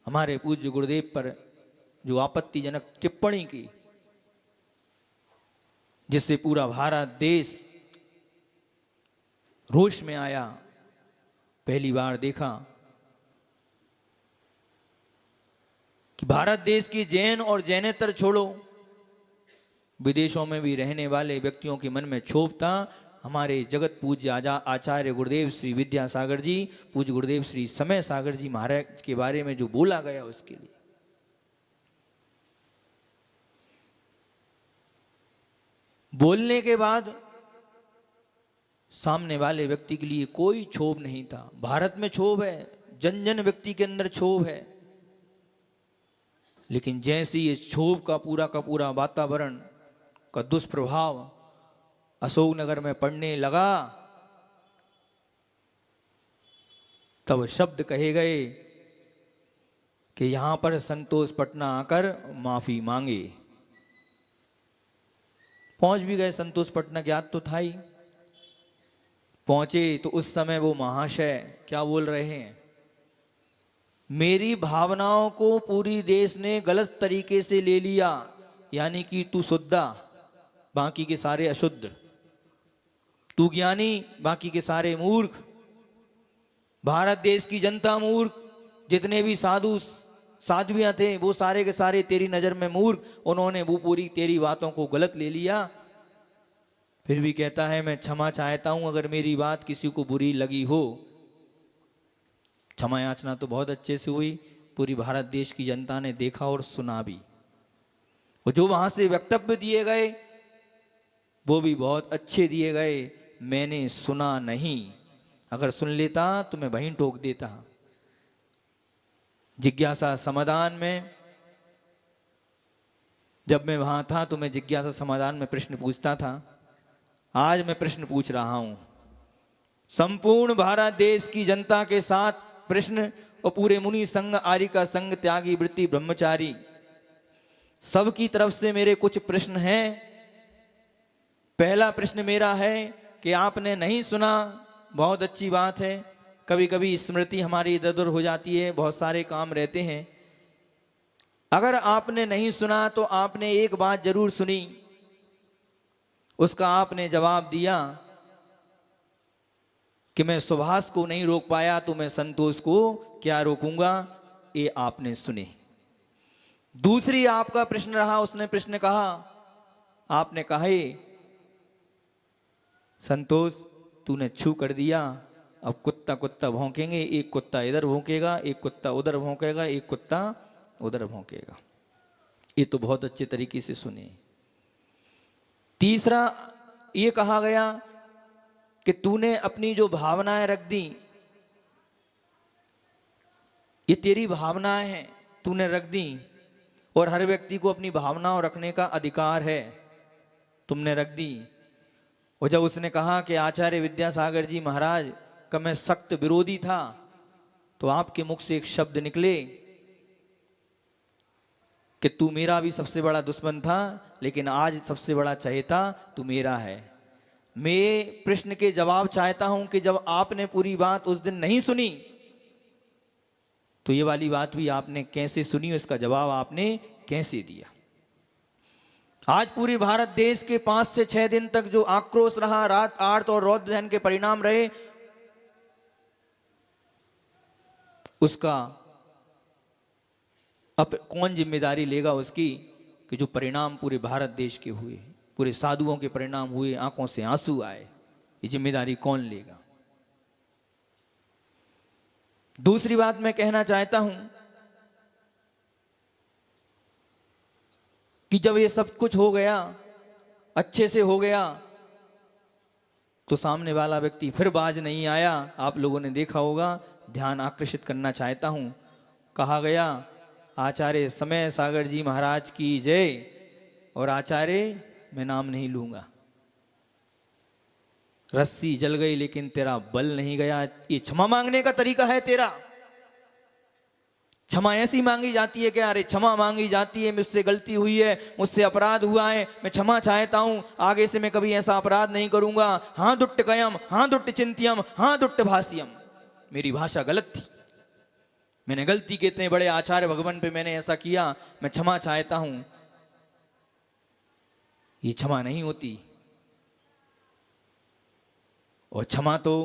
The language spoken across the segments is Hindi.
हमारे पूज्य गुरुदेव पर जो आपत्तिजनक टिप्पणी की, जिससे पूरा भारत देश रोष में आया। पहली बार देखा कि भारत देश की जैन और जैनेतर छोड़ो, विदेशों में भी रहने वाले व्यक्तियों के मन में क्षोभ था। हमारे जगत पूज्य आचार्य गुरुदेव श्री विद्यासागर जी, पूज्य गुरुदेव श्री समय सागर जी महाराज के बारे में जो बोला गया उसके लिए। बोलने के बाद सामने वाले व्यक्ति के लिए कोई क्षोभ नहीं था। भारत में क्षोभ है, जन जन व्यक्ति के अंदर क्षोभ है, लेकिन जैसे ही इस क्षोभ का पूरा वातावरण का दुष्प्रभाव अशोकनगर में पड़ने लगा, तब शब्द कहे गए कि यहां पर संतोष पटना आकर माफी मांगे। पहुंच भी गए संतोष पटना, ज्ञात तो था ही। पहुंचे तो उस समय वो महाशय क्या बोल रहे हैं, मेरी भावनाओं को पूरी देश ने गलत तरीके से ले लिया, यानी कि तू शुद्धा बाकी के सारे अशुद्ध, तू ज्ञानी बाकी के सारे मूर्ख, भारत देश की जनता मूर्ख, जितने भी साधु साध्वियां थे वो सारे के सारे तेरी नजर में मूर्ख, उन्होंने वो पूरी तेरी बातों को गलत ले लिया। फिर भी कहता है मैं क्षमा चाहता हूं अगर मेरी बात किसी को बुरी लगी हो। क्षमा याचना तो बहुत अच्छे से हुई, पूरी भारत देश की जनता ने देखा और सुना भी, और जो वहां से वक्तव्य दिए गए वो भी बहुत अच्छे दिए गए। मैंने सुना नहीं, अगर सुन लेता तो मैं वहीं टोक देता। जिज्ञासा समाधान में जब मैं वहां था तो मैं जिज्ञासा समाधान में प्रश्न पूछता था, आज मैं प्रश्न पूछ रहा हूं संपूर्ण भारत देश की जनता के साथ प्रश्न, और पूरे मुनि संघ, आर्यिका संघ, त्यागी, वृत्ति, ब्रह्मचारी सबकी तरफ से मेरे कुछ प्रश्न हैं। पहला प्रश्न मेरा है कि आपने नहीं सुना, बहुत अच्छी बात है, कभी कभी स्मृति हमारी इधर उधर हो जाती है, बहुत सारे काम रहते हैं। अगर आपने नहीं सुना तो आपने एक बात जरूर सुनी, उसका आपने जवाब दिया कि मैं सुभाष को नहीं रोक पाया तो मैं संतोष को क्या रोकूंगा, ये आपने सुने। दूसरी आपका प्रश्न रहा, उसने प्रश्न कहा, आपने कहा संतोष तूने छू कर दिया, अब कुत्ता कुत्ता भौंकेंगे, एक कुत्ता इधर भौंकेगा, एक कुत्ता उधर भौंकेगा, एक कुत्ता उधर भौंकेगा। ये तो बहुत अच्छे तरीके से सुने। तीसरा ये कहा गया कि तूने अपनी जो भावनाएं रख दी, ये तेरी भावनाएं हैं, तूने रख दी, और हर व्यक्ति को अपनी भावनाओं रखने का अधिकार है, तुमने रख दी। और जब उसने कहा कि आचार्य विद्यासागर जी महाराज का मैं सख्त विरोधी था, तो आपके मुख से एक शब्द निकले कि तू मेरा भी सबसे बड़ा दुश्मन था, लेकिन आज सबसे बड़ा चहेता तू मेरा है। मैं प्रश्न के जवाब चाहता हूं कि जब आपने पूरी बात उस दिन नहीं सुनी, तो ये वाली बात भी आपने कैसे सुनी, इसका जवाब आपने कैसे दिया। आज पूरी भारत देश के 5 से 6 दिन तक जो आक्रोश रहा, रात 8 और रौद्र दहन के परिणाम रहे, उसका अब कौन जिम्मेदारी लेगा उसकी, कि जो परिणाम पूरे भारत देश के हुए, पूरे साधुओं के परिणाम हुए, आंखों से आंसू आए, ये जिम्मेदारी कौन लेगा। दूसरी बात मैं कहना चाहता हूं कि जब ये सब कुछ हो गया, अच्छे से हो गया, तो सामने वाला व्यक्ति फिर बाज नहीं आया। आप लोगों ने देखा होगा, ध्यान आकर्षित करना चाहता हूं, कहा गया आचार्य समय सागर जी महाराज की जय, और आचार्य मैं नाम नहीं लूंगा। रस्सी जल गई लेकिन तेरा बल नहीं गया। ये क्षमा मांगने का तरीका है तेरा। क्षमा ऐसी मांगी जाती है कि अरे क्षमा मांगी जाती है, मुझसे गलती हुई है, मुझसे अपराध हुआ है, मैं क्षमा चाहता हूं, आगे से मैं कभी ऐसा अपराध नहीं करूंगा। हाँ दुट्ट कयम, हाँ दुट्ट चिंत्यम, हाँ दुट्ट भाष्यम। मेरी भाषा गलत थी, मैंने गलती के इतने बड़े आचार्य भगवान पे मैंने ऐसा किया, मैं क्षमा चाहता हूं। ये क्षमा नहीं होती। और क्षमा तो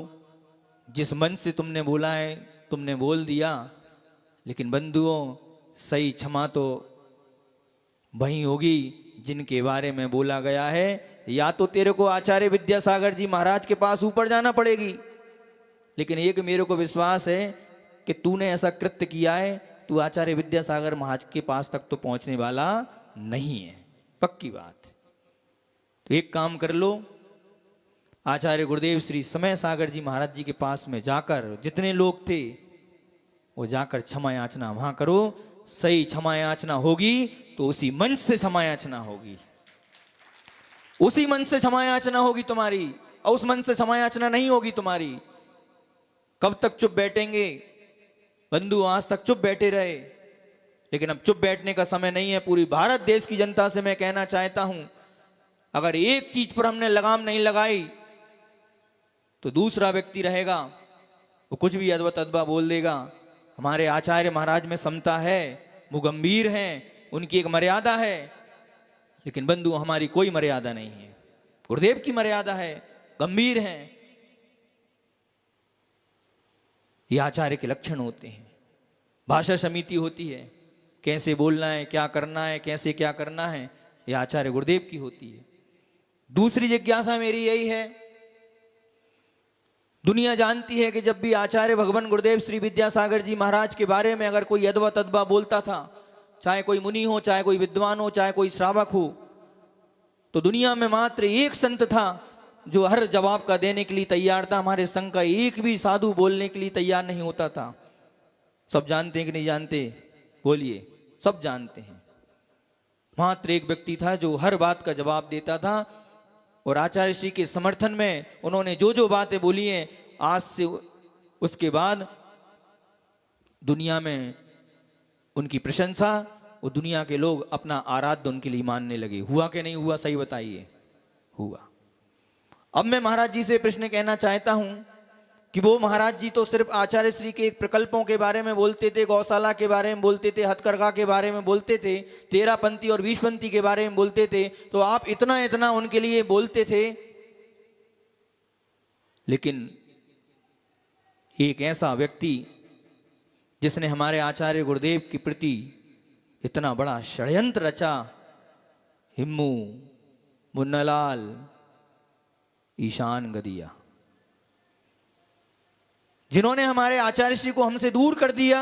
जिस मन से तुमने बोला है तुमने बोल दिया, लेकिन बंधुओं सही क्षमा तो वही होगी जिनके बारे में बोला गया है। या तो तेरे को आचार्य विद्यासागर जी महाराज के पास ऊपर जाना पड़ेगी, लेकिन एक मेरे को विश्वास है कि तूने ऐसा कृत्य किया है, तू आचार्य विद्यासागर महाराज के पास तक तो पहुंचने वाला नहीं है, पक्की बात। तो एक काम कर लो, आचार्य गुरुदेव श्री समय सागर जी महाराज जी के पास में जाकर जितने लोग थे वो जाकर क्षमा याचना वहां करो। सही क्षमा याचना होगी तो उसी मंच से क्षमा याचना होगी, उसी मंच से क्षमा याचना होगी तुम्हारी, और उस मंच से क्षमा याचना नहीं होगी तुम्हारी। कब तक चुप बैठेंगे बंधु? आज तक चुप बैठे रहे, लेकिन अब चुप बैठने का समय नहीं है। पूरी भारत देश की जनता से मैं कहना चाहता हूं, अगर एक चीज पर हमने लगाम नहीं लगाई तो दूसरा व्यक्ति रहेगा वो कुछ भी अद्भुत अद्भुत बोल देगा। हमारे आचार्य महाराज में समता है, वो गंभीर हैं, उनकी एक मर्यादा है, लेकिन बंधु हमारी कोई मर्यादा नहीं है। गुरुदेव की मर्यादा है, गंभीर हैं। ये आचार्य के लक्षण होते हैं। भाषा समिति होती है, कैसे बोलना है, क्या करना है, कैसे क्या करना है, ये आचार्य गुरुदेव की होती है। दूसरी जिज्ञासा मेरी यही है, दुनिया जानती है कि जब भी आचार्य भगवान गुरुदेव श्री विद्यासागर जी महाराज के बारे में अगर कोई अद्भुत अद्भुत बोलता था, चाहे कोई मुनि हो, चाहे कोई विद्वान हो, चाहे कोई श्रावक हो, तो दुनिया में मात्र एक संत था जो हर जवाब का देने के लिए तैयार था। हमारे संघ का एक भी साधु बोलने के लिए तैयार नहीं होता था। सब जानते हैं कि नहीं जानते? बोलिए, सब जानते हैं। मात्र एक व्यक्ति था जो हर बात का जवाब देता था, और आचार्य श्री के समर्थन में उन्होंने जो जो बातें बोली हैं, आज से उसके बाद दुनिया में उनकी प्रशंसा, वो दुनिया के लोग अपना आराध्य उनके लिए मानने लगे। हुआ कि नहीं हुआ? सही बताइए, हुआ। अब मैं महाराज जी से प्रश्न कहना चाहता हूं कि वो महाराज जी तो सिर्फ आचार्य श्री के एक प्रकल्पों के बारे में बोलते थे, गौशाला के बारे में बोलते थे, हथकरघा के बारे में बोलते थे, 13पंथी और 20पंथी के बारे में बोलते थे, तो आप इतना इतना उनके लिए बोलते थे। लेकिन एक ऐसा व्यक्ति जिसने हमारे आचार्य गुरुदेव के प्रति इतना बड़ा षड्यंत्र रचा, हिम्मू, मुन्नालाल, ईशान गदिया, जिन्होंने हमारे आचार्य श्री को हमसे दूर कर दिया,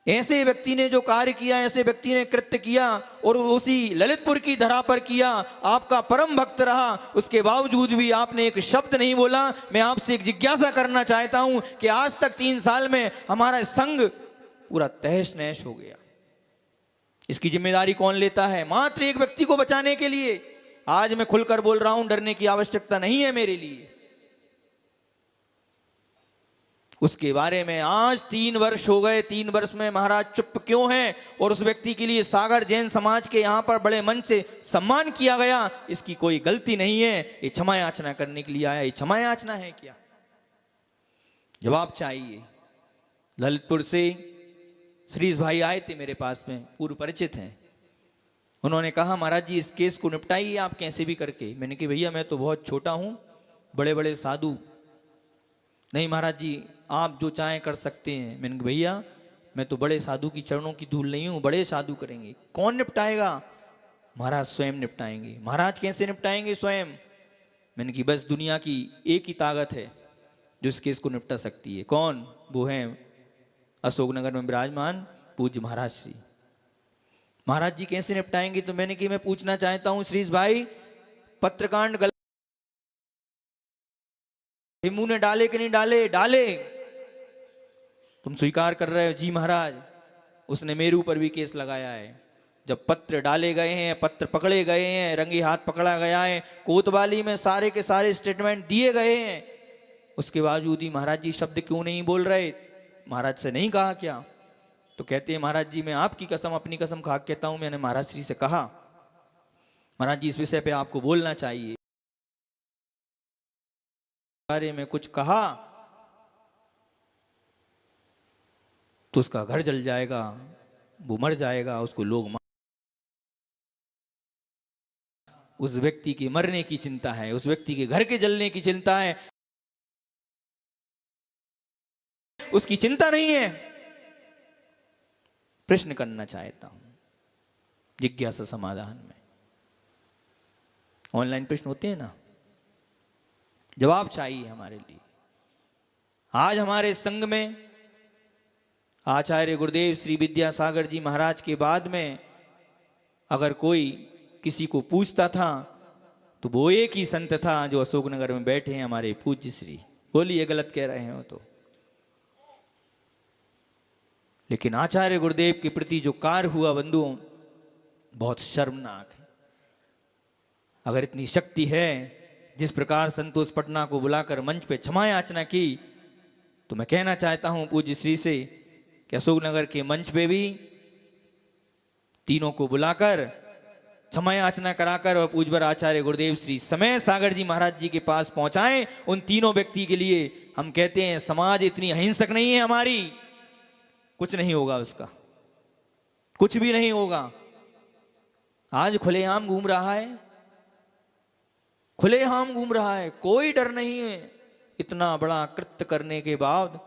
ऐसे व्यक्ति ने जो कार्य किया, ऐसे व्यक्ति ने कृत्य किया, और उसी ललितपुर की धरा पर किया। आपका परम भक्त रहा, उसके बावजूद भी आपने एक शब्द नहीं बोला। मैं आपसे एक जिज्ञासा करना चाहता हूं कि आज तक 3 साल में हमारा संघ पूरा तहस नहस हो गया, इसकी जिम्मेदारी कौन लेता है? मात्र एक व्यक्ति को बचाने के लिए आज मैं खुलकर बोल रहा हूं, डरने की आवश्यकता नहीं है मेरे लिए। उसके बारे में आज 3 वर्ष हो गए, 3 वर्ष में महाराज चुप क्यों हैं? और उस व्यक्ति के लिए सागर जैन समाज के यहां पर बड़े मन से सम्मान किया गया, इसकी कोई गलती नहीं है। ये क्षमा याचना करने के लिए आया, ये क्षमा याचना है क्या? जवाब चाहिए। ललितपुर से श्रीश भाई आए थे मेरे पास में, पूर्व परिचित हैं। उन्होंने कहा महाराज जी इस केस को निपटाइए आप कैसे भी करके। मैंने कहा भैया मैं तो बहुत छोटा हूं, बड़े बड़े साधु नहीं महाराज जी, आप जो चाहें कर सकते हैं। मैंने कहा भैया मैं तो बड़े साधु की चरणों की धूल नहीं हूं, बड़े साधु करेंगे। कौन निपटाएगा? महाराज स्वयं निपटाएंगे। महाराज कैसे निपटाएंगे स्वयं? मैंने कहा बस दुनिया की एक ही ताकत है जो इस केस को निपटा सकती है। कौन? वो है अशोकनगर में विराजमान पूज्य महाराज श्री। महाराज जी कैसे निपटाएंगे? तो मैंने कहा मैं पूछना चाहता हूं श्रीश भाई, पत्रकांड गलत हिमू ने डाले कि नहीं डाले? डाले। तुम स्वीकार कर रहे हो? जी महाराज। उसने मेरे ऊपर भी केस लगाया है। जब पत्र डाले गए हैं, पत्र पकड़े गए हैं, रंगे हाथ पकड़ा गया है, कोतवाली में सारे के सारे स्टेटमेंट दिए गए हैं, उसके बावजूद ही महाराज जी शब्द क्यों नहीं बोल रहे? महाराज से नहीं कहा क्या? तो कहते हैं महाराज जी मैं आपकी कसम अपनी कसम खा कहता हूं, मैंने महाराज श्री से कहा महाराज जी इस विषय पे आपको बोलना चाहिए। बारे में कुछ कहा तो उसका घर जल जाएगा, वो मर जाएगा, उसको लोग उस व्यक्ति के मरने की चिंता है, उस व्यक्ति के घर के जलने की चिंता है, उसकी चिंता नहीं है। प्रश्न करना चाहता हूं जिज्ञासा समाधान में। ऑनलाइन प्रश्न होते हैं ना, जवाब चाहिए हमारे लिए। आज हमारे संघ में आचार्य गुरुदेव श्री विद्यासागर जी महाराज के बाद में अगर कोई किसी को पूछता था तो वो एक ही संत था जो अशोकनगर में बैठे हैं, हमारे पूज्य श्री। बोलिए गलत कह रहे हो तो। लेकिन आचार्य गुरुदेव के प्रति जो कार्य हुआ बंधुओं, बहुत शर्मनाक है। अगर इतनी शक्ति है, जिस प्रकार संतोष पटना को बुलाकर मंच पे क्षमा याचना की, तो मैं कहना चाहता हूं पूज्य श्री से कि अशोकनगर के मंच पे भी तीनों को बुलाकर क्षमा याचना कराकर और पूज्यवर आचार्य गुरुदेव श्री समय सागर जी महाराज जी के पास पहुंचाएं उन तीनों व्यक्ति के लिए। हम कहते हैं समाज इतनी अहिंसक नहीं है हमारी, कुछ नहीं होगा उसका, कुछ भी नहीं होगा। आज खुलेआम घूम रहा है, खुलेआम घूम रहा है, कोई डर नहीं है। इतना बड़ा कृत्य करने के बाद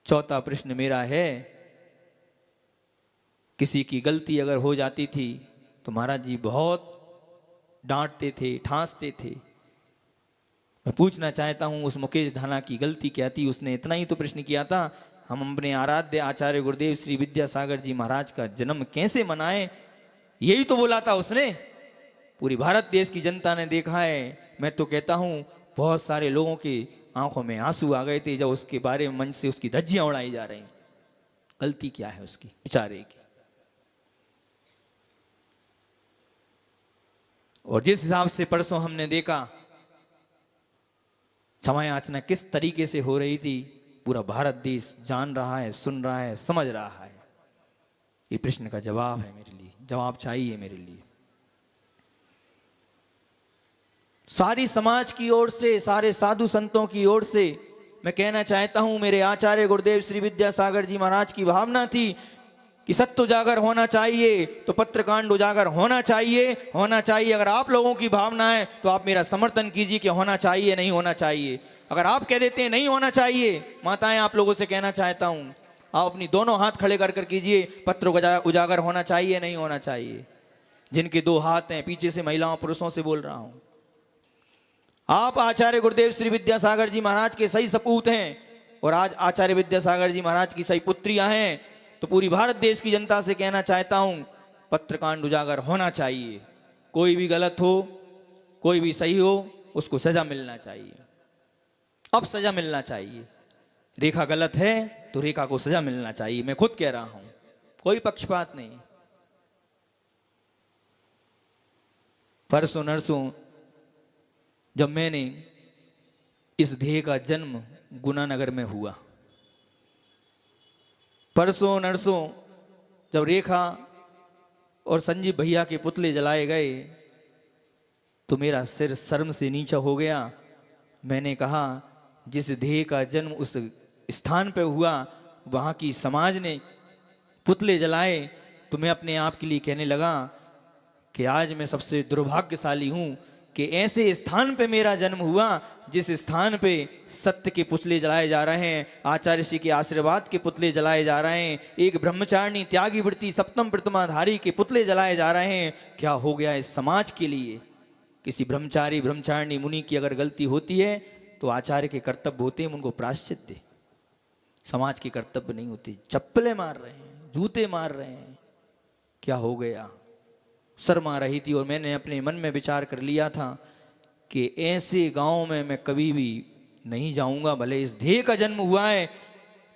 चौथा प्रश्न मेरा है, किसी की गलती अगर हो जाती थी तो महाराज जी बहुत डांटते थे, ठांसते थे। मैं पूछना चाहता हूं उस मुकेश धाना की गलती क्या थी? उसने इतना ही तो प्रश्न किया था, हम अपने आराध्य आचार्य गुरुदेव श्री विद्यासागर जी महाराज का जन्म कैसे मनाएं, यही तो बोला था उसने। पूरी भारत देश की जनता ने देखा है। मैं तो कहता हूं बहुत सारे लोगों की आंखों में आंसू आ गए थे जब उसके बारे में मंच से उसकी धज्जियां उड़ाई जा रही। गलती क्या है उसकी बेचारे की? और जिस हिसाब से परसों हमने देखा क्षमा याचना किस तरीके से हो रही थी, पूरा भारत देश जान रहा है, सुन रहा है, समझ रहा है। ये प्रश्न का जवाब है मेरे लिए, जवाब चाहिए मेरे लिए। सारी समाज की ओर से, सारे साधु संतों की ओर से मैं कहना चाहता हूं, मेरे आचार्य गुरुदेव श्री विद्यासागर जी महाराज की भावना थी कि सत्य उजागर होना चाहिए तो पत्रकांड उजागर होना चाहिए, होना चाहिए। अगर आप लोगों की भावना है तो आप मेरा समर्थन कीजिए कि होना चाहिए, नहीं होना चाहिए। अगर आप कह देते हैं नहीं होना चाहिए, माताएं आप लोगों से कहना चाहता हूं, आप अपनी दोनों हाथ खड़े कर कीजिए, पत्र उजागर होना चाहिए, नहीं होना चाहिए। जिनके दो हाथ हैं, पीछे से महिलाओं पुरुषों से बोल रहा हूं, आप आचार्य गुरुदेव श्री विद्यासागर जी महाराज के सही सपूत हैं और आज आचार्य विद्यासागर जी महाराज की सही पुत्रियां हैं, तो पूरी भारत देश की जनता से कहना चाहता हूं पत्रकांड उजागर होना चाहिए। कोई भी गलत हो, कोई भी सही हो, उसको सजा मिलना चाहिए। अब सजा मिलना चाहिए। रेखा गलत है तो रेखा को सजा मिलना चाहिए। मैं खुद कह रहा हूं, कोई पक्षपात नहीं। परसों नरसों जब मैंने इस ध्येय का जन्म गुनानगर में हुआ, परसों नरसों जब रेखा और संजीव भैया के पुतले जलाए गए तो मेरा सिर शर्म से नीचा हो गया। मैंने कहा जिस ध्येय का जन्म उस स्थान पे हुआ, वहाँ की समाज ने पुतले जलाए, तो मैं अपने आप के लिए कहने लगा कि आज मैं सबसे दुर्भाग्यशाली हूँ कि ऐसे स्थान पे मेरा जन्म हुआ जिस स्थान पे सत्य के पुतले जलाए जा रहे हैं, आचार्य श्री के आशीर्वाद के पुतले जलाए जा रहे हैं, एक ब्रह्मचारिणी त्यागी वृत्ति सप्तम प्रतिमाधारी के पुतले जलाए जा रहे हैं। क्या हो गया इस समाज के लिए? किसी ब्रह्मचारी ब्रह्मचारिणी मुनि की अगर गलती होती है तो आचार्य के कर्तव्य होते हैं उनको प्रायश्चित दे, समाज के कर्तव्य नहीं होते। चप्पलें मार रहे हैं, जूते मार रहे हैं, क्या हो गया? शर्मा रही थी और मैंने अपने मन में विचार कर लिया था कि ऐसे गांव में मैं कभी भी नहीं जाऊंगा। भले इस ध्येय का जन्म हुआ है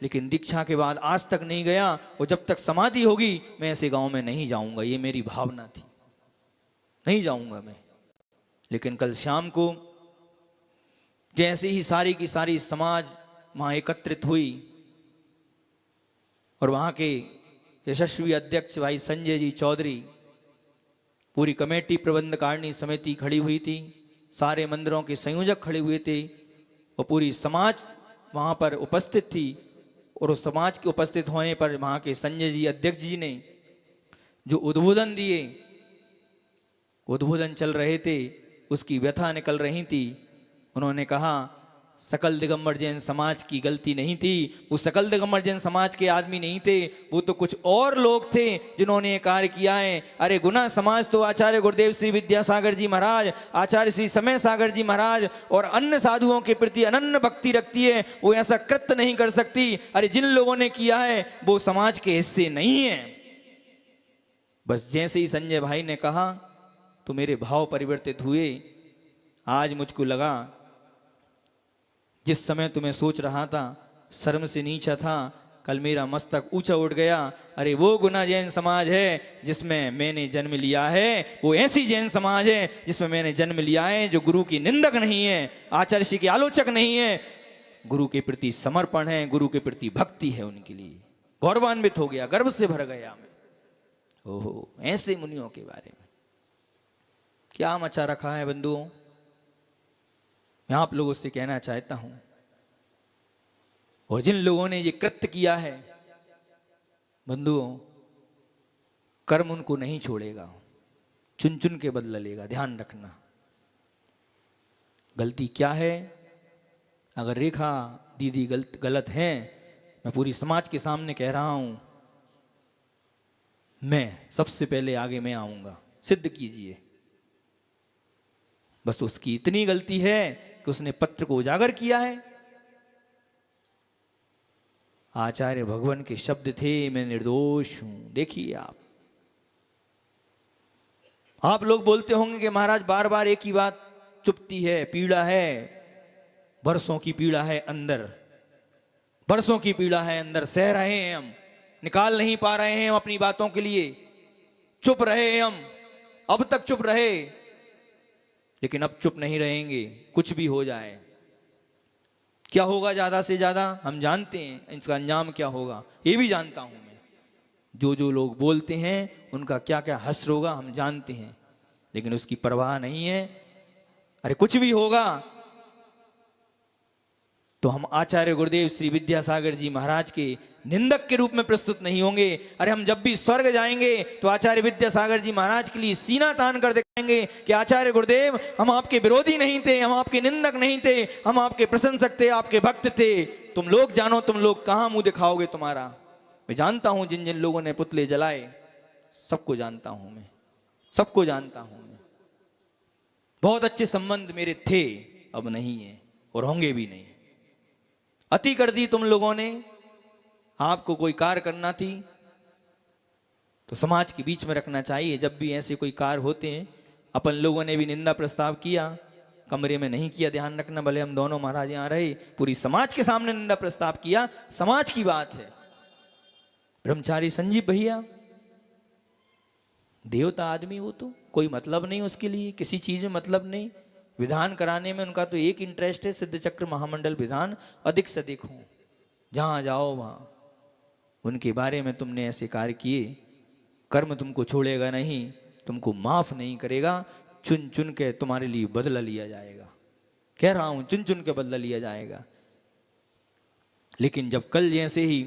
लेकिन दीक्षा के बाद आज तक नहीं गया, और जब तक समाधि होगी मैं ऐसे गांव में नहीं जाऊंगा। ये मेरी भावना थी, नहीं जाऊंगा मैं। लेकिन कल शाम को जैसे ही सारी की सारी समाज वहाँ एकत्रित हुई और वहाँ के यशस्वी अध्यक्ष भाई संजय जी चौधरी, पूरी कमेटी प्रबंधकारिणी समिति खड़ी हुई थी, सारे मंदिरों के संयोजक खड़े हुए थे और पूरी समाज वहाँ पर उपस्थित थी। और उस समाज के उपस्थित होने पर वहाँ के संजय जी अध्यक्ष जी ने जो उद्बोधन दिए, उद्बोधन चल रहे थे, उसकी व्यथा निकल रही थी। उन्होंने कहा सकल दिगंबर जैन समाज की गलती नहीं थी, वो सकल दिगंबर जैन समाज के आदमी नहीं थे, वो तो कुछ और लोग थे जिन्होंने ये कार्य किया है। अरे गुना समाज तो आचार्य गुरुदेव श्री विद्यासागर जी महाराज, आचार्य श्री समय सागर जी महाराज और अन्य साधुओं के प्रति अनन्य भक्ति रखती है, वो ऐसा कृत्य नहीं कर सकती। अरे जिन लोगों ने किया है वो समाज के हिस्से नहीं है। बस जैसे ही संजय भाई ने कहा तो मेरे भाव परिवर्तित हुए। आज मुझको लगा जिस समय तुम्हें सोच रहा था शर्म से नीचा था, कल मेरा मस्तक ऊंचा उठ गया। अरे वो गुना जैन समाज है जिसमें मैंने जन्म लिया है, वो ऐसी जैन समाज है जिसमें मैंने जन्म लिया है जो गुरु की निंदक नहीं है, आचार्य श्री के आलोचक नहीं है, गुरु के प्रति समर्पण है, गुरु के प्रति भक्ति है उनके लिए। गौरवान्वित हो गया, गर्व से भर गया मैं। ओहो, ऐसे मुनियों के बारे में क्या मचा रखा है बंधुओं। मैं आप लोगों से कहना चाहता हूं, और जिन लोगों ने ये कृत्य किया है बंधुओं, कर्म उनको नहीं छोड़ेगा, चुन चुन के बदला लेगा। ध्यान रखना, गलती क्या है। अगर रेखा दीदी गलत है, मैं पूरी समाज के सामने कह रहा हूं, मैं सबसे पहले आगे मैं आऊंगा, सिद्ध कीजिए। बस उसकी इतनी गलती है कि उसने पत्र को उजागर किया है। आचार्य भगवान के शब्द थे, मैं निर्दोष हूं। देखिए आप लोग बोलते होंगे कि महाराज बार बार एक ही बात चुपती है, पीड़ा है, बरसों की पीड़ा है अंदर, बरसों की पीड़ा है अंदर, सह रहे हैं हम, निकाल नहीं पा रहे हैं हम अपनी बातों के लिए, चुप रहे हम, अब तक चुप रहे, लेकिन अब चुप नहीं रहेंगे। कुछ भी हो जाए, क्या होगा ज्यादा से ज्यादा हम जानते हैं, इसका अंजाम क्या होगा ये भी जानता हूं मैं। जो जो लोग बोलते हैं उनका क्या क्या हश्र होगा हम जानते हैं, लेकिन उसकी परवाह नहीं है। अरे कुछ भी होगा तो हम आचार्य गुरुदेव श्री विद्यासागर जी महाराज के निंदक के रूप में प्रस्तुत नहीं होंगे। अरे हम जब भी स्वर्ग जाएंगे तो आचार्य विद्यासागर जी महाराज के लिए सीना तान कर दिखाएंगे कि आचार्य गुरुदेव हम आपके विरोधी नहीं थे, हम आपके निंदक नहीं थे, हम आपके प्रशंसक थे, आपके भक्त थे। तुम लोग जानो, तुम लोग कहाँ मुंह दिखाओगे तुम्हारा। मैं जानता हूं जिन जिन लोगों ने पुतले जलाए, सबको जानता हूं मैं, सबको जानता हूं मैं। बहुत अच्छे संबंध मेरे थे, अब नहीं है और होंगे भी नहीं। अति कर दी तुम लोगों ने। आपको कोई कार्य करना थी तो समाज के बीच में रखना चाहिए। जब भी ऐसे कोई कार्य होते हैं, अपन लोगों ने भी निंदा प्रस्ताव किया, कमरे में नहीं किया, ध्यान रखना, भले हम दोनों महाराज यहाँ रहे, पूरी समाज के सामने निंदा प्रस्ताव किया, समाज की बात है। ब्रह्मचारी संजीव भैया देवता आदमी, वो तो कोई मतलब नहीं उसके लिए, किसी चीज में मतलब नहीं, विधान कराने में उनका तो एक इंटरेस्ट है, सिद्ध चक्र महामंडल विधान अधिक से अधिक हो, जहां जाओ वहां। उनके बारे में तुमने ऐसे कार्य किए, कर्म तुमको छोड़ेगा नहीं, तुमको माफ नहीं करेगा, चुन चुन के तुम्हारे लिए बदला लिया जाएगा। कह रहा हूं, चुन चुन के बदला लिया जाएगा। लेकिन जब कल जैसे ही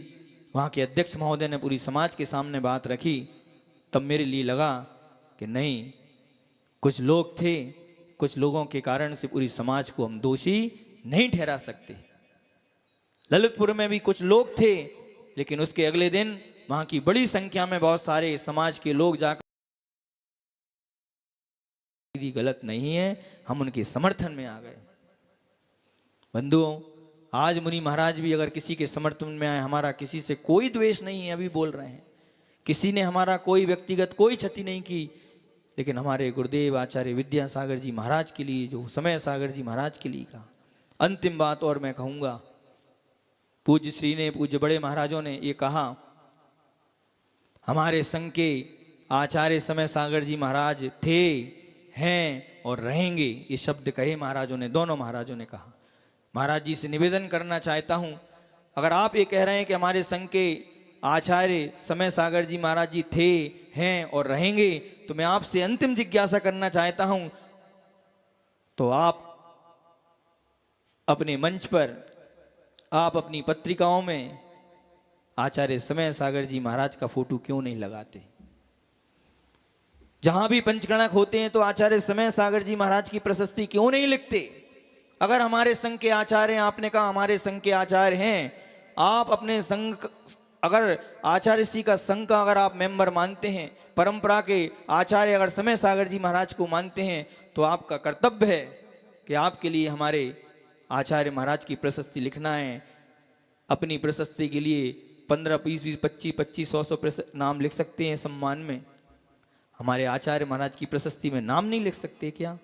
वहां के अध्यक्ष महोदय ने पूरी समाज के सामने बात रखी, तब मेरे लिए लगा कि नहीं, कुछ लोग थे, कुछ लोगों के कारण से पूरी समाज को हम दोषी नहीं ठहरा सकते। ललितपुर में भी कुछ लोग थे, लेकिन उसके अगले दिन वहां की बड़ी संख्या में बहुत सारे समाज के लोग जाकर दीदी गलत नहीं है, हम उनके समर्थन में आ गए। बंधुओं, आज मुनि महाराज भी अगर किसी के समर्थन में आए, हमारा किसी से कोई द्वेष नहीं है, अभी बोल रहे हैं, किसी ने हमारा कोई व्यक्तिगत कोई क्षति नहीं की, लेकिन हमारे गुरुदेव आचार्य विद्यासागर जी महाराज के लिए, जो समय सागर जी महाराज के लिए कहा। अंतिम बात और मैं कहूँगा, पूज्य श्री ने, पूज्य बड़े महाराजों ने ये कहा, हमारे संघ के आचार्य समय सागर जी महाराज थे, हैं और रहेंगे, ये शब्द कहे महाराजों ने, दोनों महाराजों ने कहा। महाराज जी से निवेदन करना चाहता हूँ, अगर आप ये कह रहे हैं कि हमारे संघ के आचार्य समय सागर जी महाराज जी थे, हैं और रहेंगे, तो मैं आपसे अंतिम जिज्ञासा करना चाहता हूं, तो आप अपने मंच पर, आप अपनी पत्रिकाओं में आचार्य समय सागर जी महाराज का फोटो क्यों नहीं लगाते? जहां भी पंचगणक होते हैं तो आचार्य समय सागर जी महाराज की प्रशस्ति क्यों नहीं लिखते? अगर हमारे संघ के आचार्य हैं, आपने कहा हमारे संघ के आचार्य हैं, आप अपने संघ, अगर आचार्य श्री का संघ का अगर आप मेंबर मानते हैं, परंपरा के आचार्य अगर समय सागर जी महाराज को मानते हैं, तो आपका कर्तव्य है कि आपके लिए हमारे आचार्य महाराज की प्रशस्ति लिखना है। अपनी प्रशस्ति के लिए 15, 20, 25, 25, 100 नाम लिख सकते हैं सम्मान में, हमारे आचार्य महाराज की प्रशस्ति में नाम नहीं लिख सकते क्या?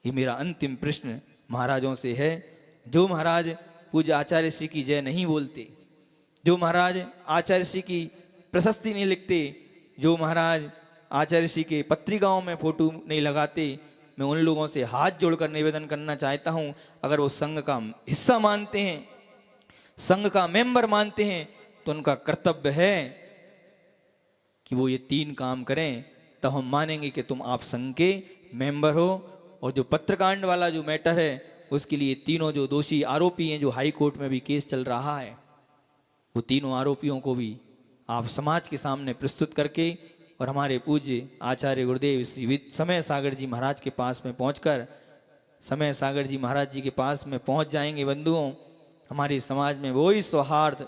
ये मेरा अंतिम प्रश्न महाराजों से है। जो महाराज पूज्य आचार्य श्री की जय नहीं बोलते, जो महाराज आचार्य श्री की प्रशस्ति नहीं लिखते, जो महाराज आचार्य श्री के पत्रिकाओं में फोटो नहीं लगाते, मैं उन लोगों से हाथ जोड़कर निवेदन करना चाहता हूं, अगर वो संघ का हिस्सा मानते हैं, संघ का मेंबर मानते हैं, तो उनका कर्तव्य है कि वो ये 3 काम करें, तब हम मानेंगे कि तुम आप संघ के मेंबर हो। और जो पत्रकांड वाला जो मैटर है, उसके लिए तीनों जो दोषी आरोपी हैं, जो हाई कोर्ट में भी केस चल रहा है, वो तीनों आरोपियों को भी आप समाज के सामने प्रस्तुत करके और हमारे पूज्य आचार्य गुरुदेव श्री समय सागर जी महाराज के पास में पहुंचकर, समय सागर जी महाराज जी के पास में पहुंच जाएंगे बंधुओं, हमारे समाज में वही सौहार्द,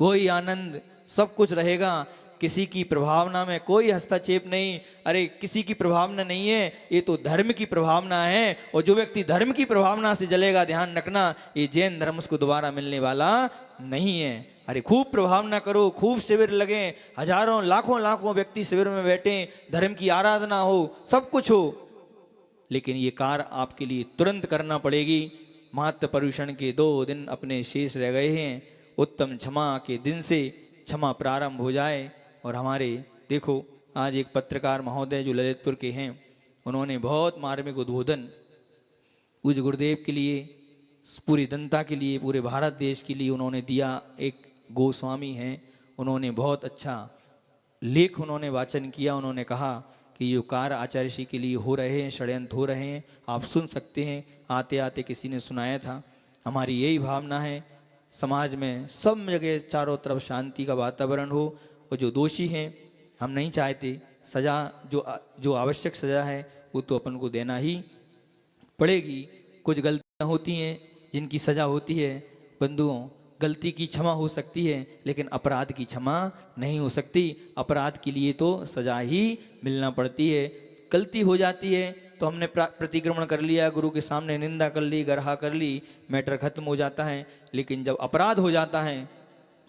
वही आनंद, सब कुछ रहेगा। किसी की प्रभावना में कोई हस्तक्षेप नहीं। अरे किसी की प्रभावना नहीं है, ये तो धर्म की प्रभावना है, और जो व्यक्ति धर्म की प्रभावना से जलेगा, ध्यान रखना, ये जैन धर्म उसको दोबारा मिलने वाला नहीं है। अरे खूब प्रभावना करो, खूब शिविर लगे, हजारों लाखों व्यक्ति शिविर में बैठे, धर्म की आराधना हो, सब कुछ हो, लेकिन ये कार्य आपके लिए तुरंत करना पड़ेगी। मातृ पर्यूषण के 2 दिन अपने शेष रह गए हैं, उत्तम क्षमा के दिन से क्षमा प्रारंभ हो जाए। और हमारे देखो, आज एक पत्रकार महोदय जो ललितपुर के हैं, उन्होंने बहुत मार्मिक उद्बोधन पूज्य गुरुदेव के लिए, पूरी जनता के लिए, पूरे भारत देश के लिए उन्होंने दिया। एक गोस्वामी हैं, उन्होंने बहुत अच्छा लेख उन्होंने वाचन किया। उन्होंने कहा कि जो कार्य आचार्य श्री के लिए हो रहे हैं, षड्यंत्र हो रहे हैं, आप सुन सकते हैं। आते आते किसी ने सुनाया था। हमारी यही भावना है, समाज में सब जगह चारों तरफ शांति का वातावरण हो, और जो दोषी हैं, हम नहीं चाहते सज़ा, जो आवश्यक सज़ा है वो तो अपन को देना ही पड़ेगी। कुछ गलतियाँ होती हैं जिनकी सज़ा होती है बंधुओं, गलती की क्षमा हो सकती है, लेकिन अपराध की क्षमा नहीं हो सकती। अपराध के लिए तो सज़ा ही मिलना पड़ती है। गलती हो जाती है तो हमने प्रतिक्रमण कर लिया, गुरु के सामने निंदा कर ली, गरहा कर ली, मैटर खत्म हो जाता है। लेकिन जब अपराध हो जाता है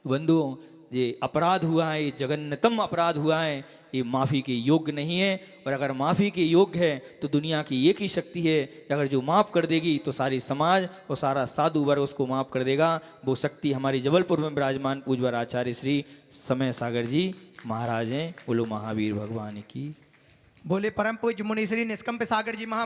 बंधुओं, ये अपराध हुआ है, ये जघन्यतम अपराध हुआ है, ये माफ़ी के योग्य नहीं है। और अगर माफ़ी के योग्य है तो दुनिया की एक ही शक्ति है, अगर जो माफ़ कर देगी तो सारी समाज और सारा साधु वर्ग उसको माफ़ कर देगा। वो शक्ति हमारी जबलपुर में विराजमान पूज्यवर आचार्य श्री समय सागर जी महाराज हैं। बोलो महावीर भगवान की। बोले परम पूज्य मुनि श्री निष्कंप सागर जी महा